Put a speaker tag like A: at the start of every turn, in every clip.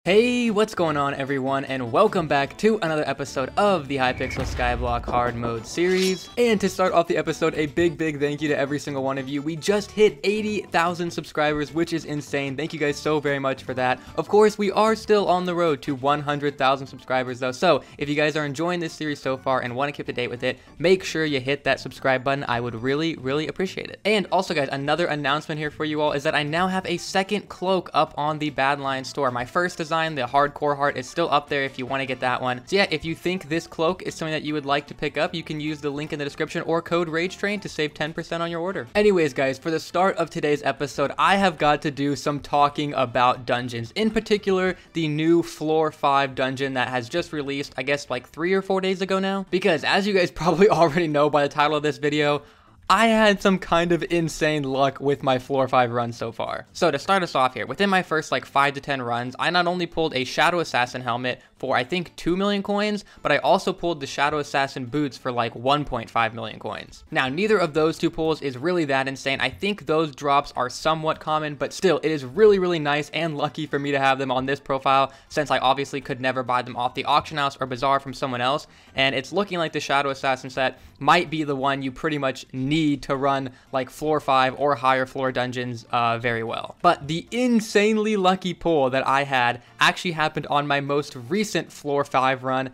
A: Hey, what's going on everyone, and welcome back to another episode of the Hypixel Skyblock Hard Mode series. And to start off the episode, a big thank you to every single one of you. We just hit 80,000 subscribers, which is insane. Thank you guys so very much for that. Of course, we are still on the road to 100,000 subscribers though, so if you guys are enjoying this series so far and want to keep up to date with it, make sure you hit that subscribe button. I would really appreciate it. And also guys, another announcement here for you all is that I now have a second cloak up on the Badlion store. My first design, the hardcore heart, is still up there if you want to get that one. So yeah, if you think this cloak is something that you would like to pick up, you can use the link in the description or code RageTrain to save 10% on your order. Anyways guys, for the start of today's episode, I have got to do some talking about dungeons. In particular, the new Floor 5 dungeon that has just released, I guess like 3 or 4 days ago now. Because as you guys probably already know by the title of this video, I had some kind of insane luck with my Floor 5 run so far. So to start us off here, within my first like 5 to 10 runs, I not only pulled a Shadow Assassin helmet for I think 2 million coins, but I also pulled the Shadow Assassin boots for like 1.5 million coins. Now, neither of those two pulls is really that insane. I think those drops are somewhat common, but still, it is really nice and lucky for me to have them on this profile, since I obviously could never buy them off the auction house or bazaar from someone else, and it's looking like the Shadow Assassin set might be the one you pretty much need to run like Floor 5 or higher floor dungeons very well. But the insanely lucky pull that I had actually happened on my most recent Floor 5 run,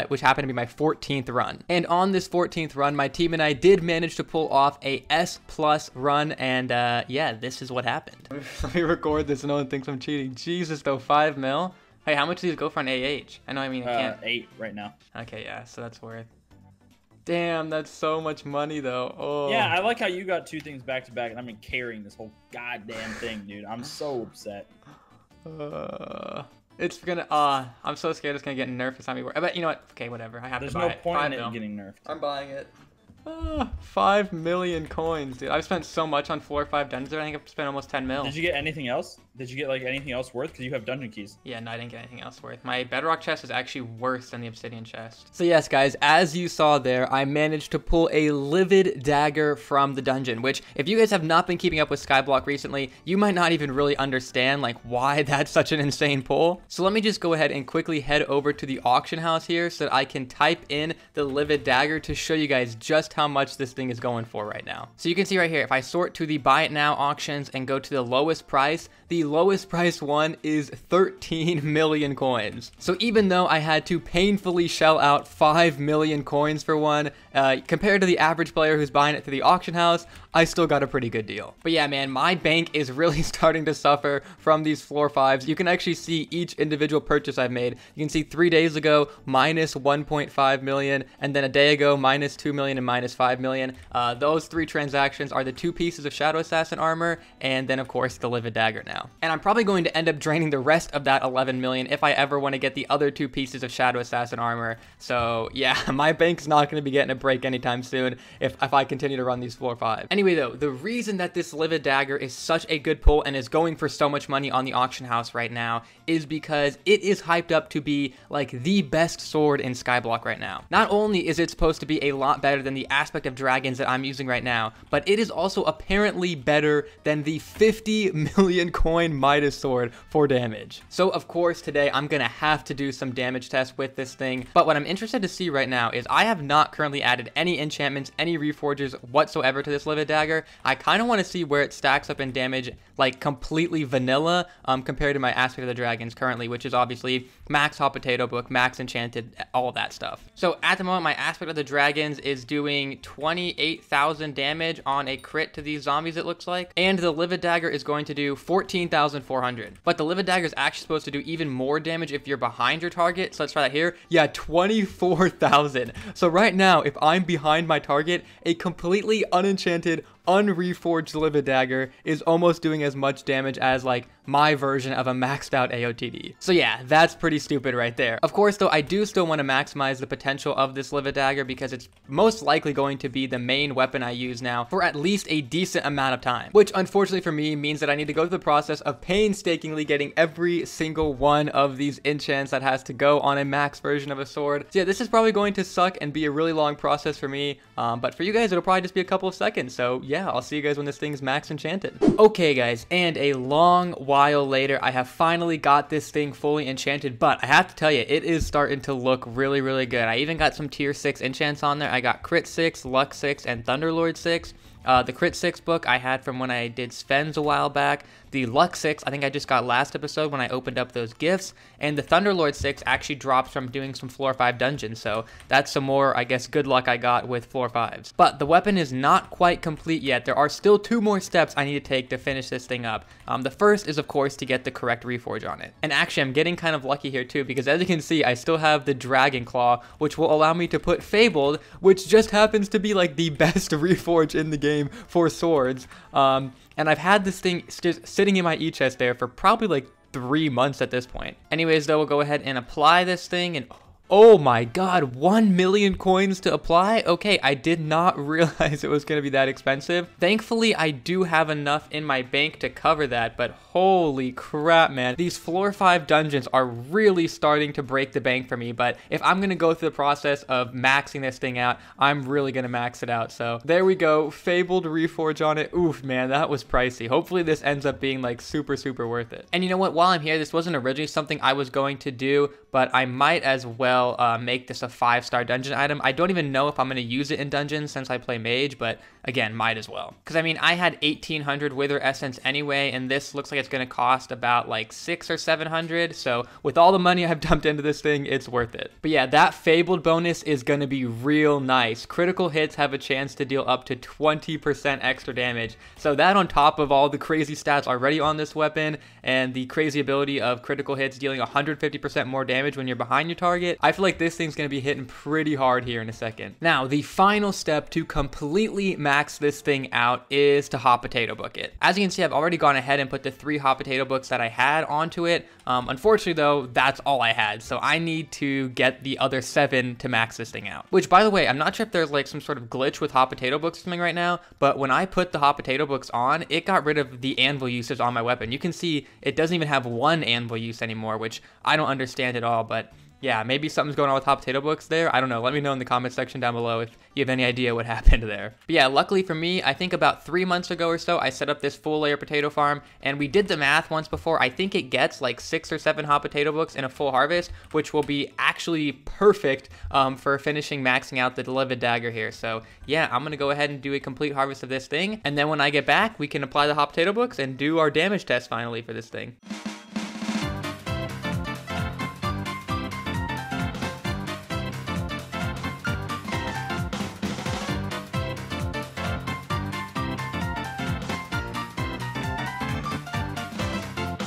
A: which happened to be my 14th run. And on this 14th run, my team and I did manage to pull off a S+ run, and yeah, this is what happened. Let me record this so no one thinks I'm cheating. Jesus though, 5 mil? Hey, how much do these go for an AH? I know, I mean, I can't.
B: 8 right now.
A: Okay, yeah, so that's worth. Damn, that's so much money though. Oh.
B: Yeah, I like how you got 2 things back to back, and I've been carrying this whole goddamn thing, dude. I'm so upset.
A: It's gonna, I'm so scared it's gonna get nerfed this time we work. I bet, you know what, okay, whatever, I have
B: There's
A: to buy
B: no
A: it.
B: point in it getting nerfed.
A: I'm buying it. 5 million coins, dude. I've spent so much on Floor 5 dungeons. I think I've spent almost 10 mil.
B: Did you get anything else? Did you get like anything else worth? Because you have dungeon keys.
A: Yeah, no, I didn't get anything else worth. My bedrock chest is actually worse than the obsidian chest. So yes, guys, as you saw there, I managed to pull a Livid Dagger from the dungeon, which if you guys have not been keeping up with Skyblock recently, you might not even really understand like why that's such an insane pull. So let me just go ahead and quickly head over to the auction house here so that I can type in the Livid Dagger to show you guys just how much this thing is going for right now. So you can see right here, if I sort to the buy it now auctions and go to the lowest price, the lowest price one is 13 million coins. So even though I had to painfully shell out 5 million coins for one, compared to the average player who's buying it through the auction house, I still got a pretty good deal. But yeah, man, my bank is really starting to suffer from these Floor 5s. You can actually see each individual purchase I've made. You can see 3 days ago, minus 1.5 million, and then a day ago, minus 2 million and minus 5 million. Those 3 transactions are the 2 pieces of Shadow Assassin armor, and then of course the Livid Dagger now. And I'm probably going to end up draining the rest of that 11 million if I ever want to get the other 2 pieces of Shadow Assassin armor. So yeah, my bank's not going to be getting a break anytime soon if I continue to run these Floor 5. Anyway though, the reason that this Livid Dagger is such a good pull and is going for so much money on the auction house right now is because it is hyped up to be like the best sword in Skyblock right now. Not only is it supposed to be a lot better than the Aspect of Dragons that I'm using right now, but it is also apparently better than the 50 million coin Midas sword for damage. So of course today I'm gonna have to do some damage tests with this thing, but what I'm interested to see right now is I have not currently added any enchantments, any reforges whatsoever to this Livid Dagger. I kind of want to see where it stacks up in damage, like completely vanilla compared to my Aspect of the Dragons currently, which is obviously max Hot Potato Book, max enchanted, all that stuff. So at the moment my Aspect of the Dragons is doing 28,000 damage on a crit to these zombies, it looks like, and the Livid Dagger is going to do 14,400. But the Livid Dagger is actually supposed to do even more damage if you're behind your target. So let's try that here. Yeah, 24,000. So right now, if I'm behind my target, a completely unenchanted, unreforged Livid Dagger is almost doing as much damage as like my version of a maxed out AOTD. So yeah, that's pretty stupid right there. Of course though, I do still want to maximize the potential of this Livid Dagger because it's most likely going to be the main weapon I use now for at least a decent amount of time, which unfortunately for me means that I need to go through the process of painstakingly getting every single one of these enchants that has to go on a max version of a sword. So yeah, this is probably going to suck and be a really long process for me, but for you guys it'll probably just be a couple of seconds. So yeah, yeah, I'll see you guys when this thing's max enchanted. Okay, guys, and a long while later, I have finally got this thing fully enchanted, but I have to tell you, it is starting to look really, really good. I even got some tier 6 enchants on there. I got Crit 6, Luck 6, and Thunderlord 6. The Crit 6 book I had from when I did Sven's a while back. The Luck 6, I think I just got last episode when I opened up those gifts. And the Thunderlord 6 actually dropped from doing some floor 5 dungeons. So that's some more, I guess, good luck I got with floor 5s. But the weapon is not quite complete yet. There are still 2 more steps I need to take to finish this thing up. The first is, of course, to get the correct reforge on it. And actually, I'm getting kind of lucky here too, because as you can see, I still have the Dragon Claw, which will allow me to put Fabled, which just happens to be like the best reforge in the game for swords. And I've had this thing just sitting in my e-chest there for probably like 3 months at this point. Anyways, though, we'll go ahead and apply this thing, and oh my god, 1 million coins to apply? Okay, I did not realize it was going to be that expensive. Thankfully, I do have enough in my bank to cover that, but holy crap, man. These floor 5 dungeons are really starting to break the bank for me, but if I'm going to go through the process of maxing this thing out, I'm really going to max it out. So there we go, Fabled reforge on it. Oof, man, that was pricey. Hopefully this ends up being like super, super worth it. And you know what, while I'm here, this wasn't originally something I was going to do, but I might as well make this a 5-star dungeon item. I don't even know if I'm going to use it in dungeons since I play mage, but again, might as well. Because I mean, I had 1800 Wither Essence anyway, and this looks like it's going to cost about like 600 or 700. So with all the money I've dumped into this thing, it's worth it. But yeah, that Fabled bonus is going to be real nice. Critical hits have a chance to deal up to 20% extra damage. So that on top of all the crazy stats already on this weapon and the crazy ability of critical hits dealing 150% more damage when you're behind your target, I feel like this thing's going to be hitting pretty hard here in a second. Now, the final step to completely max this thing out is to hot potato book it. As you can see, I've already gone ahead and put the 3 hot potato books that I had onto it. Unfortunately, though, that's all I had. So I need to get the other 7 to max this thing out. Which, by the way, I'm not sure if there's like some sort of glitch with hot potato books or something right now, but when I put the hot potato books on, it got rid of the anvil uses on my weapon. You can see it doesn't even have 1 anvil use anymore, which I don't understand at all, but yeah, maybe something's going on with hot potato books there. I don't know. Let me know in the comment section down below if you have any idea what happened there. But yeah, luckily for me, I think about 3 months ago or so, I set up this full layer potato farm, and we did the math once before. I think it gets like 6 or 7 hot potato books in a full harvest, which will be actually perfect for finishing maxing out the Livid Dagger here. So yeah, I'm going to go ahead and do a complete harvest of this thing, and then when I get back, we can apply the hot potato books and do our damage test finally for this thing.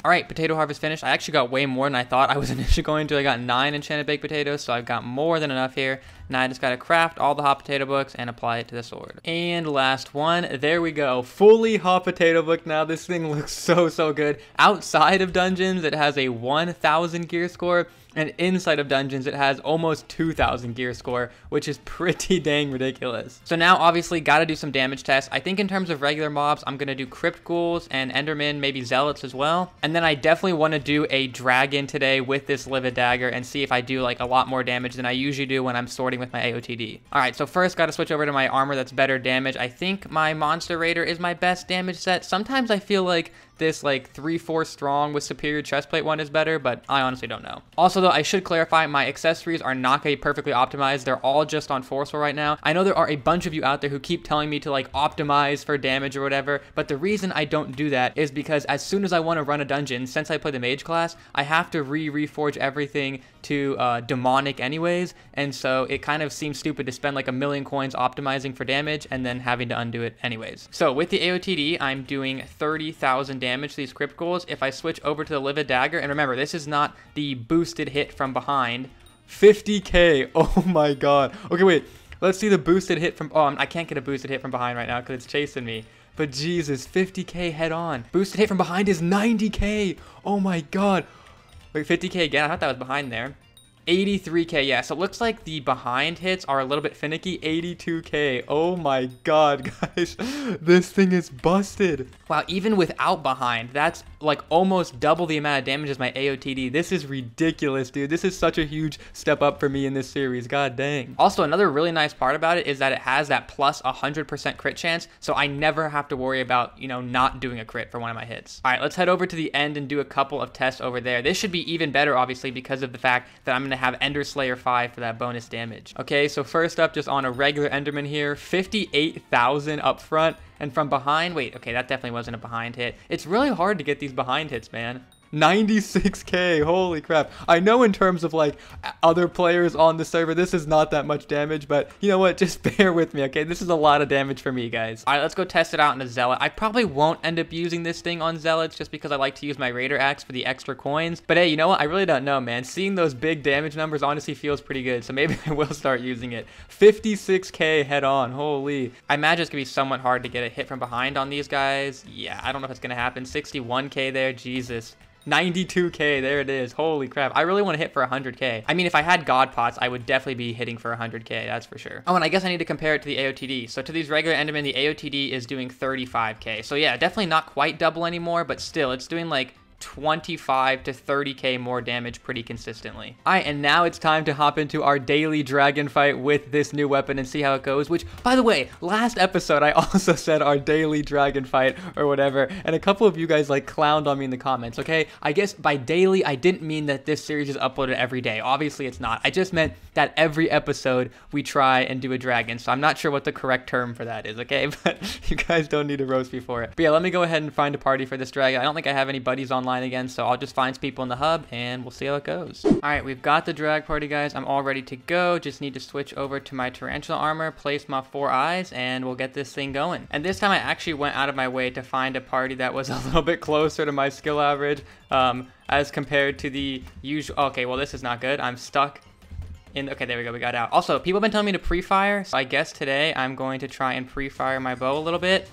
A: Alright, potato harvest finished. I actually got way more than I thought I was initially going to. I got 9 enchanted baked potatoes, so I've got more than enough here. Now I just gotta craft all the hot potato books and apply it to the sword. And last one, there we go. Fully hot potato book now. This thing looks so, so good. Outside of dungeons, it has a 1000 gear score. And inside of dungeons, it has almost 2000 gear score, which is pretty dang ridiculous. So now, obviously, gotta do some damage tests. I think in terms of regular mobs, I'm gonna do Crypt Ghouls and Endermen, maybe Zealots as well. And then I definitely want to do a Dragon today with this Livid Dagger and see if I do like a lot more damage than I usually do when I'm sorting with my AOTD. Alright, so first, gotta switch over to my armor that's better damage. I think my Monster Raider is my best damage set. Sometimes I feel like this like 3-4 strong with superior chestplate one is better, but I honestly don't know. Also though, I should clarify, my accessories are not going to be perfectly optimized. They're all just on Forceful right now. I know there are a bunch of you out there who keep telling me to like optimize for damage or whatever, but the reason I don't do that is because as soon as I want to run a dungeon, since I play the mage class, I have to reforge everything to demonic anyways, and so it kind of seems stupid to spend like 1 million coins optimizing for damage and then having to undo it anyways. So with the AOTD, I'm doing 30,000 damage to these Crypt Ghouls. If I switch over to the Livid Dagger, and remember, this is not the boosted hit from behind, 50k. Oh my god. Okay, wait, let's see the boosted hit from, oh, I can't get a boosted hit from behind right now because it's chasing me. But Jesus, 50k head on. Boosted hit from behind is 90k. Oh my god. Wait, 50k again? I thought that was behind there. 83k, yeah, so it looks like the behind hits are a little bit finicky. 82k. Oh my god, guys. This thing is busted. Wow, even without behind, that's like almost double the amount of damage as my AOTD. This is ridiculous, dude. This is such a huge step up for me in this series. God dang. Also, another really nice part about it is that it has that plus 100% crit chance, so I never have to worry about, you know, not doing a crit for one of my hits. All right, let's head over to the end and do a couple of tests over there. This should be even better, obviously, because of the fact that I'm going to have Ender Slayer 5 for that bonus damage. Okay, so first up, just on a regular Enderman here, 58,000 up front. And from behind, wait, okay, that definitely wasn't a behind hit. It's really hard to get these behind hits, man. 96k, holy crap. I know in terms of like other players on the server, this is not that much damage, but you know what, just bear with me, okay? This is a lot of damage for me, guys. All right, let's go test it out in a Zealot. I probably won't end up using this thing on Zealots just because I like to use my Raider Axe for the extra coins. But hey, you know what? I really don't know, man. Seeing those big damage numbers honestly feels pretty good, so maybe I will start using it. 56k head on, holy. I imagine it's gonna be somewhat hard to get a hit from behind on these guys. Yeah, I don't know if it's gonna happen. 61k there, Jesus. 92k, there it is. Holy crap. I really want to hit for 100k. I mean, if I had God Pots, I would definitely be hitting for 100k, that's for sure. Oh, and I guess I need to compare it to the AOTD. So to these regular Endermen, the AOTD is doing 35k. So yeah, definitely not quite double anymore, but still, it's doing like 25 to 30k more damage pretty consistently. All right, and now it's time to hop into our daily dragon fight with this new weapon and see how it goes, which, by the way, last episode I also said our daily dragon fight or whatever, and a couple of you guys like clowned on me in the comments, okay? I guess by daily, I didn't mean that this series is uploaded every day. Obviously, it's not. I just meant that every episode we try and do a dragon, so I'm not sure what the correct term for that is, okay? But you guys don't need to roast me for it. But yeah, let me go ahead and find a party for this dragon. I don't think I have any buddies online again, so I'll just find some people in the hub and we'll see how it goes. All right, we've got the drag party, guys. I'm all ready to go. Just need to switch over to my tarantula armor, place my 4 eyes, and we'll get this thing going. And this time I actually went out of my way to find a party that was a little bit closer to my skill average as compared to the usual. Okay, well, this is not good. I'm stuck in. Okay, there we go. We got out. Also, people have been telling me to pre-fire, so I guess today I'm going to try and pre-fire my bow a little bit.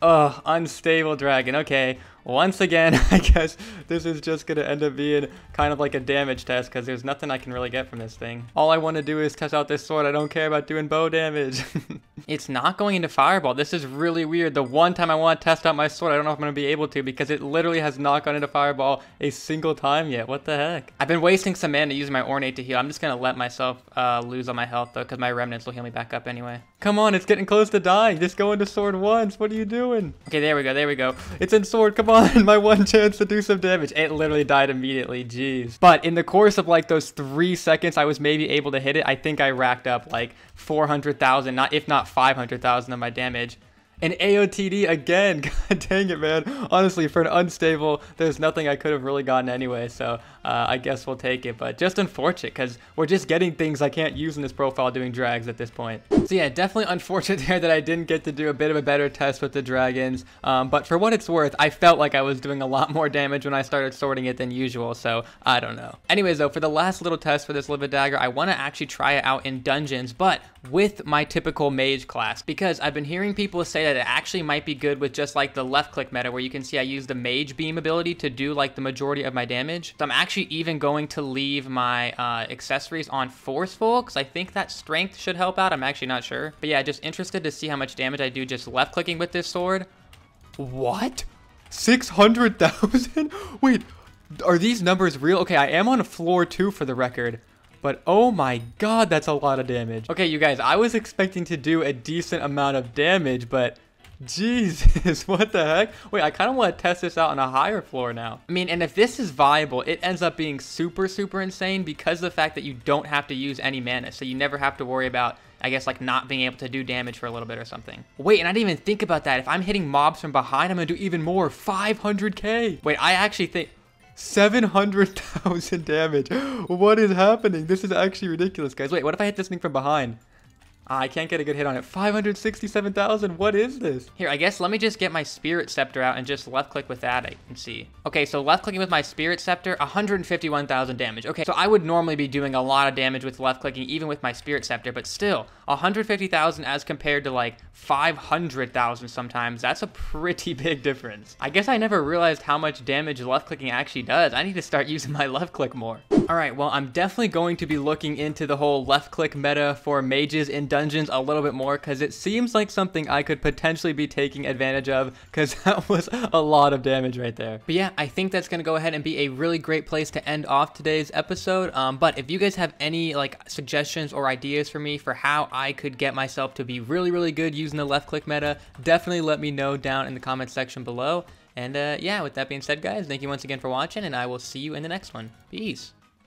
A: Ugh, unstable dragon. Okay, once again, I guess this is just going to end up being kind of like a damage test because there's nothing I can really get from this thing. All I want to do is test out this sword. I don't care about doing bow damage. It's not going into fireball. This is really weird. The one time I want to test out my sword, I don't know if I'm going to be able to because it literally has not gone into fireball a single time yet. What the heck? I've been wasting some mana using my ornate to heal. I'm just going to let myself lose on my health though because my remnants will heal me back up anyway. Come on, it's getting close to dying. Just go into sword once. What are you doing? Okay, there we go. There we go. It's in sword. Come on. My one chance to do some damage. It literally died immediately. Jeez. But in the course of like those 3 seconds I was maybe able to hit it, I think I racked up like 400,000, if not 500,000 of my damage. An AOTD again. God dang it, man. Honestly, for an unstable, there's nothing I could have really gotten anyway, so I guess we'll take it. But just unfortunate, because we're just getting things I can't use in this profile doing drags at this point. So yeah, definitely unfortunate there that I didn't get to do a bit of a better test with the dragons. But for what it's worth, I felt like I was doing a lot more damage when I started sorting it than usual, so I don't know. Anyways, though, for the last little test for this Livid Dagger, I want to actually try it out in dungeons, but with my typical mage class, because I've been hearing people say that it actually might be good with just like the left click meta where you can see I use the mage beam ability to do like the majority of my damage. So I'm actually even going to leave my accessories on forceful because I think that strength should help out. I'm actually not sure, but yeah, just interested to see how much damage I do just left clicking with this sword. What? 600,000? Wait, are these numbers real? Okay, I am on floor 2 for the record. But oh my god, that's a lot of damage. Okay, you guys, I was expecting to do a decent amount of damage, but Jesus, what the heck? Wait, I kind of want to test this out on a higher floor now. I mean, and if this is viable, it ends up being super, super insane because of the fact that you don't have to use any mana. So you never have to worry about, I guess, like not being able to do damage for a little bit or something. Wait, and I didn't even think about that. If I'm hitting mobs from behind, I'm going to do even more. 500k. Wait, I actually think 700,000 damage. What is happening? This is actually ridiculous, guys. Wait, what if I hit this thing from behind? I can't get a good hit on it. 567,000. What is this? Here, I guess let me just get my Spirit Scepter out and just left click with that and see. Okay, so left clicking with my Spirit Scepter, 151,000 damage. Okay, so I would normally be doing a lot of damage with left clicking even with my Spirit Scepter, but still 150,000 as compared to like 500,000 sometimes. That's a pretty big difference. I guess I never realized how much damage left clicking actually does. I need to start using my left click more. All right, well, I'm definitely going to be looking into the whole left click meta for mages in dungeons a little bit more, because it seems like something I could potentially be taking advantage of, because that was a lot of damage right there. But yeah, I think that's going to go ahead and be a really great place to end off today's episode. But if you guys have any like suggestions or ideas for me for how I could get myself to be really, really good using the left click meta, definitely let me know down in the comment section below. And yeah, with that being said, guys, thank you once again for watching, and I will see you in the next one. Peace.